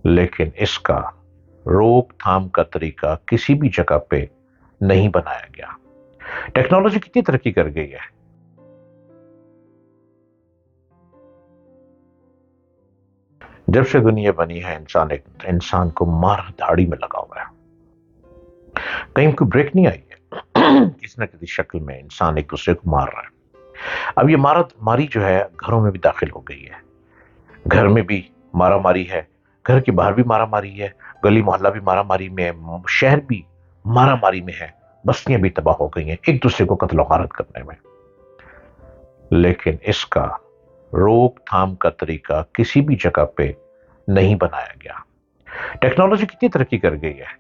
لیکن اس کا روک تھام کا طریقہ کسی بھی جگہ پہ نہیں بنایا گیا۔ ٹیکنالوجی کتنی ترقی کر گئی ہے، جب سے دنیا بنی ہے انسان کو مار دھاڑی میں لگا ہوا ہے، کہیں کوئی بریک نہیں آئی ہے۔ کسی نہ کسی شکل میں انسان ایک دوسرے کو مار رہا ہے۔ اب یہ ماری جو ہے گھروں میں بھی داخل ہو گئی ہے، گھر میں بھی مارا ماری ہے، گھر کے باہر بھی مارا ماری ہے، گلی محلہ بھی مارا ماری میں ہے، شہر بھی مارا ماری میں ہے، بستیاں بھی تباہ ہو گئی ہیں ایک دوسرے کو قتل و غارت کرنے میں۔ لیکن اس کا روک تھام کا طریقہ کسی بھی جگہ پہ نہیں بنایا گیا۔ ٹیکنالوجی کتنی ترقی کر گئی ہے،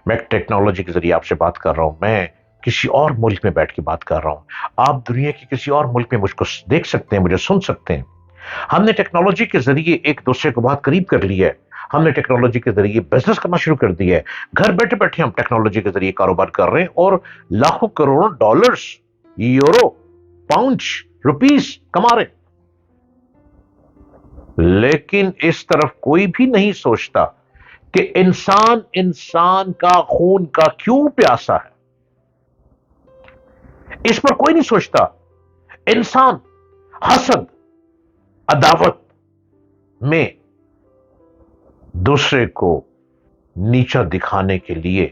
میں ٹیکنالوجی کے ذریعے آپ سے بات کر رہا ہوں، میں کسی اور ملک میں بیٹھ کے بات کر رہا ہوں، آپ دنیا کے کسی اور ملک میں مجھ کو دیکھ سکتے ہیں، مجھے سن سکتے ہیں۔ ہم نے ٹیکنالوجی کے ذریعے ایک دوسرے کو بہت قریب کر لیا ہے۔ ہم نے ٹیکنالوجی کے ذریعے بزنس کرنا شروع کر دیا ہے۔ گھر بیٹھے بیٹھے ہم ٹیکنالوجی کے ذریعے کاروبار کر رہے ہیں اور لاکھوں کروڑوں ڈالرز، یورو، پاؤنڈ، روپیز کما رہے ہیں۔ لیکن اس طرف کوئی بھی نہیں سوچتا کہ انسان کا خون کا کیوں پیاسا ہے، اس پر کوئی نہیں سوچتا۔ انسان حسد، عداوت میں دوسرے کو نیچا دکھانے کے لیے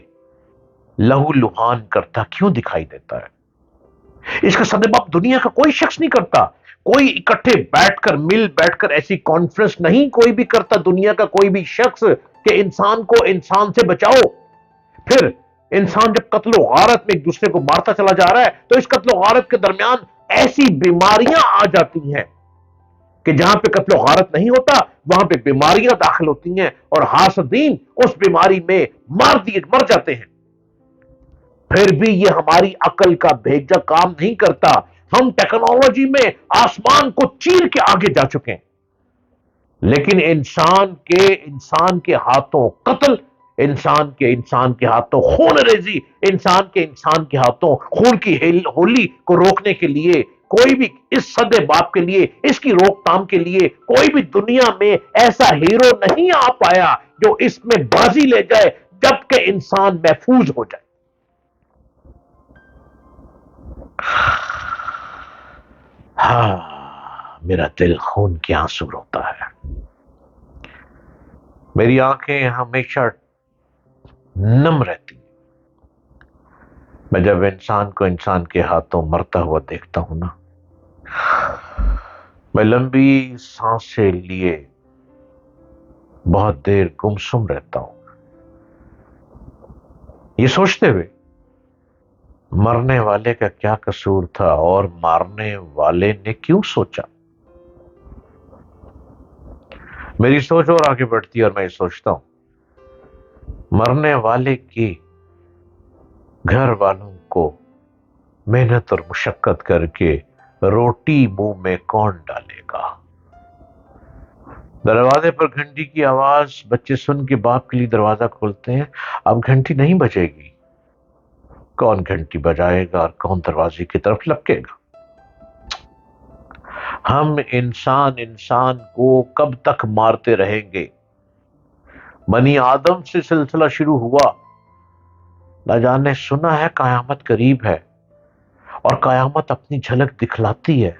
لہو لہان کرتا کیوں دکھائی دیتا ہے؟ اس کا سدباب دنیا کا کوئی شخص نہیں کرتا۔ کوئی اکٹھے بیٹھ کر ایسی کانفرنس نہیں کوئی بھی کرتا، دنیا کا کوئی بھی شخص، کہ انسان کو انسان سے بچاؤ۔ پھر انسان جب قتل و غارت میں ایک دوسرے کو مارتا چلا جا رہا ہے تو اس قتل و غارت کے درمیان ایسی بیماریاں آ جاتی ہیں کہ جہاں پہ قتل و غارت نہیں ہوتا وہاں پہ بیماریاں داخل ہوتی ہیں اور حاسدین اس بیماری میں مر جاتے ہیں۔ پھر بھی یہ ہماری عقل کا بھیجا کام نہیں کرتا۔ ہم ٹیکنالوجی میں آسمان کو چیر کے آگے جا چکے ہیں، لیکن انسان کے ہاتھوں قتل، انسان کے ہاتھوں خون ریزی، انسان کے ہاتھوں خون کی ہولی کو روکنے کے لیے کوئی بھی اس سدے باپ کے لیے، اس کی روک تھام کے لیے کوئی بھی دنیا میں ایسا ہیرو نہیں آ پایا جو اس میں بازی لے جائے جبکہ انسان محفوظ ہو جائے۔ ہاں، میرا دل خون کے آنسو روتا ہے، میری آنکھیں ہمیشہ نم رہتی ہیں میں جب انسان کو انسان کے ہاتھوں مرتا ہوا دیکھتا ہوں نا۔ میں لمبی سانسیں لیے بہت دیر گمسم رہتا ہوں، یہ سوچتے ہوئے مرنے والے کا کیا قصور تھا اور مارنے والے نے کیوں سوچا۔ میری سوچ اور آگے بڑھتی ہے اور میں یہ سوچتا ہوں مرنے والے کی گھر والوں کو محنت اور مشقت کر کے روٹی منہ میں کون ڈالے گا؟ دروازے پر گھنٹی کی آواز، بچے سن کے باپ کے لیے دروازہ کھولتے ہیں، اب گھنٹی نہیں بجے گی، کون گھنٹی بجائے گا اور کون دروازے کی طرف لپکے گا؟ ہم انسان کو کب تک مارتے رہیں گے؟ بنی آدم سے سلسلہ شروع ہوا، نہ جانے سنا ہے قیامت قریب ہے، اور قیامت اپنی جھلک دکھلاتی ہے،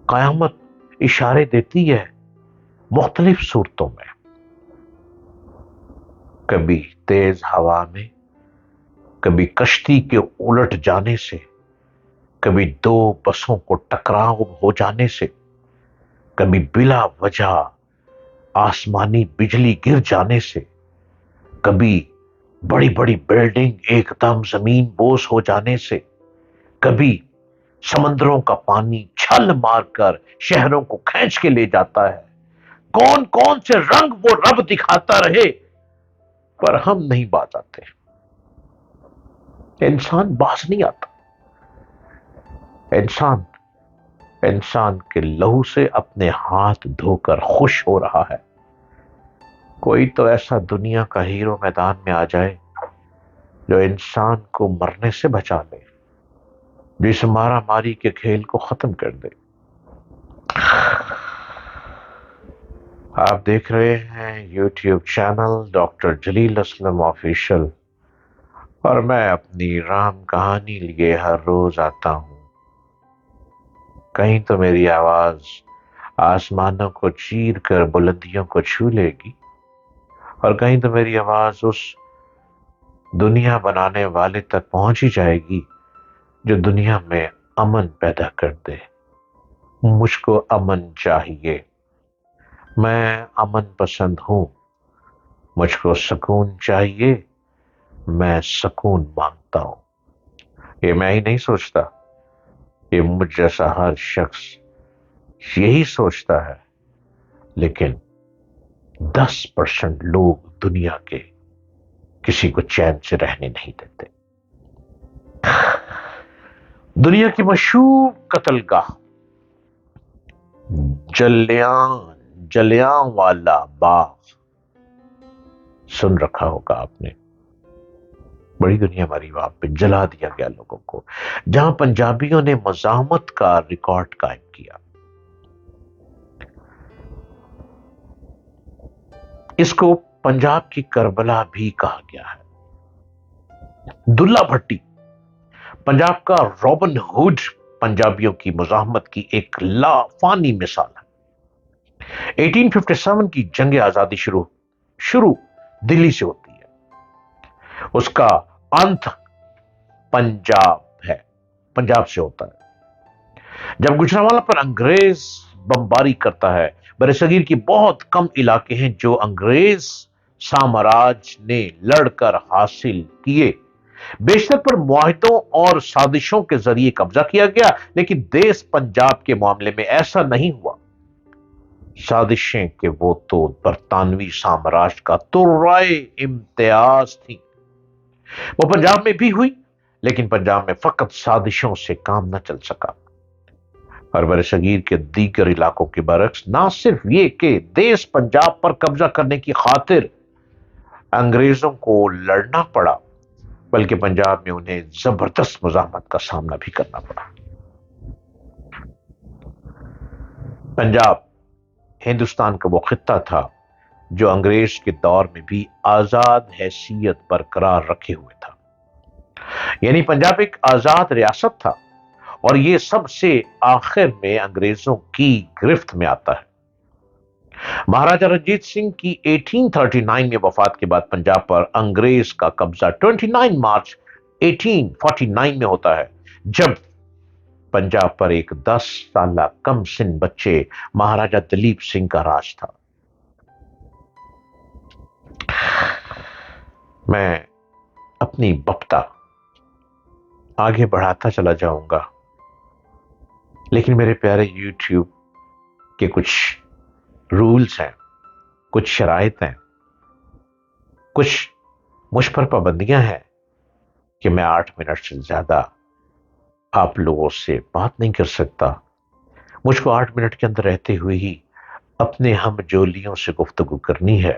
قیامت اشارے دیتی ہے مختلف صورتوں میں، کبھی تیز ہوا میں، کبھی کشتی کے الٹ جانے سے، کبھی دو بسوں کو ٹکراؤ ہو جانے سے، کبھی بلا وجہ آسمانی بجلی گر جانے سے، کبھی بڑی بڑی بلڈنگ ایک دم زمین بوس ہو جانے سے، کبھی سمندروں کا پانی چھل مار کر شہروں کو کھینچ کے لے جاتا ہے۔ کون کون سے رنگ وہ رب دکھاتا رہے پر ہم نہیں باز آتے، انسان باز نہیں آتا۔ انسان کے لہو سے اپنے ہاتھ دھو کر خوش ہو رہا ہے۔ کوئی تو ایسا دنیا کا ہیرو میدان میں آ جائے جو انسان کو مرنے سے بچا لے، جو اس مارا ماری کے کھیل کو ختم کر دے۔ آپ دیکھ رہے ہیں یوٹیوب چینل ڈاکٹر جلیل اسلم آفیشل، اور میں اپنی رام کہانی لیے ہر روز آتا ہوں۔ کہیں تو میری آواز آسمانوں کو چیر کر بلندیوں کو چھو لے گی، اور کہیں تو میری آواز اس دنیا بنانے والے تک پہنچ ہی جائے گی جو دنیا میں امن پیدا کر دے۔ مجھ کو امن چاہیے، میں امن پسند ہوں۔ مجھ کو سکون چاہیے، میں سکون مانگتا ہوں۔ یہ میں ہی نہیں سوچتا، یہ مجھ جیسا ہر شخص یہی سوچتا ہے، لیکن 10% لوگ دنیا کے کسی کو چین سے رہنے نہیں دیتے۔ دنیا کی مشہور قتل گاہ جلیاں والا باغ سن رکھا ہوگا آپ نے۔ بڑی دنیا ماری وہاں پہ جلا دیا گیا لوگوں کو، جہاں پنجابیوں نے مزاحمت کا ریکارڈ قائم کیا۔ اس کو پنجاب کی کربلا بھی کہا گیا ہے۔ دلہ بھٹی پنجاب کا رابن ہوڈ پنجابیوں کی مزاحمت کی ایک لافانی مثال ہے۔ 1857 کی جنگ آزادی شروع دلی سے ہوتی ہے، اس کا انت پنجاب سے ہوتا ہے۔ جب گجرانوالہ پر انگریز بمباری کرتا ہے، برصغیر کی بہت کم علاقے ہیں جو انگریز سامراج نے لڑ کر حاصل کیے، بیشتر پر معاہدوں اور سازشوں کے ذریعے قبضہ کیا گیا، لیکن دیس پنجاب کے معاملے میں ایسا نہیں ہوا۔ سازشیں کہ وہ تو برطانوی سامراج کا ترائے امتیاز تھی، وہ پنجاب میں بھی ہوئی، لیکن پنجاب میں فقط سازشوں سے کام نہ چل سکا، اور برصغیر کے دیگر علاقوں کے برعکس نہ صرف یہ کہ دیس پنجاب پر قبضہ کرنے کی خاطر انگریزوں کو لڑنا پڑا، بلکہ پنجاب میں انہیں زبردست مزاحمت کا سامنا بھی کرنا پڑا۔ پنجاب ہندوستان کا وہ خطہ تھا جو انگریز کے دور میں بھی آزاد حیثیت برقرار رکھے ہوئے تھا، یعنی پنجاب ایک آزاد ریاست تھا، اور یہ سب سے آخر میں انگریزوں کی گرفت میں آتا ہے۔ مہاراجہ رنجیت سنگھ کی 1839 میں وفات کے بعد پنجاب پر انگریز کا قبضہ 29 مارچ 1849 میں ہوتا ہے، جب پنجاب پر ایک 10 سالہ کم سن بچے مہاراجہ دلیپ سنگھ کا راج تھا۔ میں اپنی بپتا آگے بڑھاتا چلا جاؤں گا، لیکن میرے پیارے یوٹیوب کے کچھ رولز ہیں، کچھ شرائط ہیں، کچھ مجھ پر پابندیاں ہیں کہ میں 8 منٹ سے زیادہ آپ لوگوں سے بات نہیں کر سکتا۔ مجھ کو 8 منٹ کے اندر رہتے ہوئے ہی اپنے ہم جولیوں سے گفتگو کرنی ہے،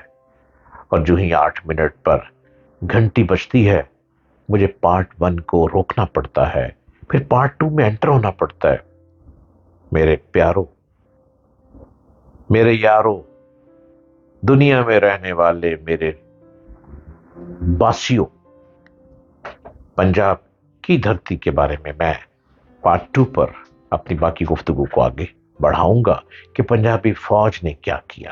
اور جو ہی 8 منٹ پر گھنٹی بجتی ہے، مجھے پارٹ 1 کو روکنا پڑتا ہے، پھر پارٹ 2 میں انٹر ہونا پڑتا ہے۔ میرے پیاروں، میرے یاروں، دنیا میں رہنے والے میرے باسیوں، پنجاب کی دھرتی کے بارے میں پارٹ 2 پر اپنی باقی گفتگو کو آگے بڑھاؤں گا کہ پنجابی فوج نے کیا کیا۔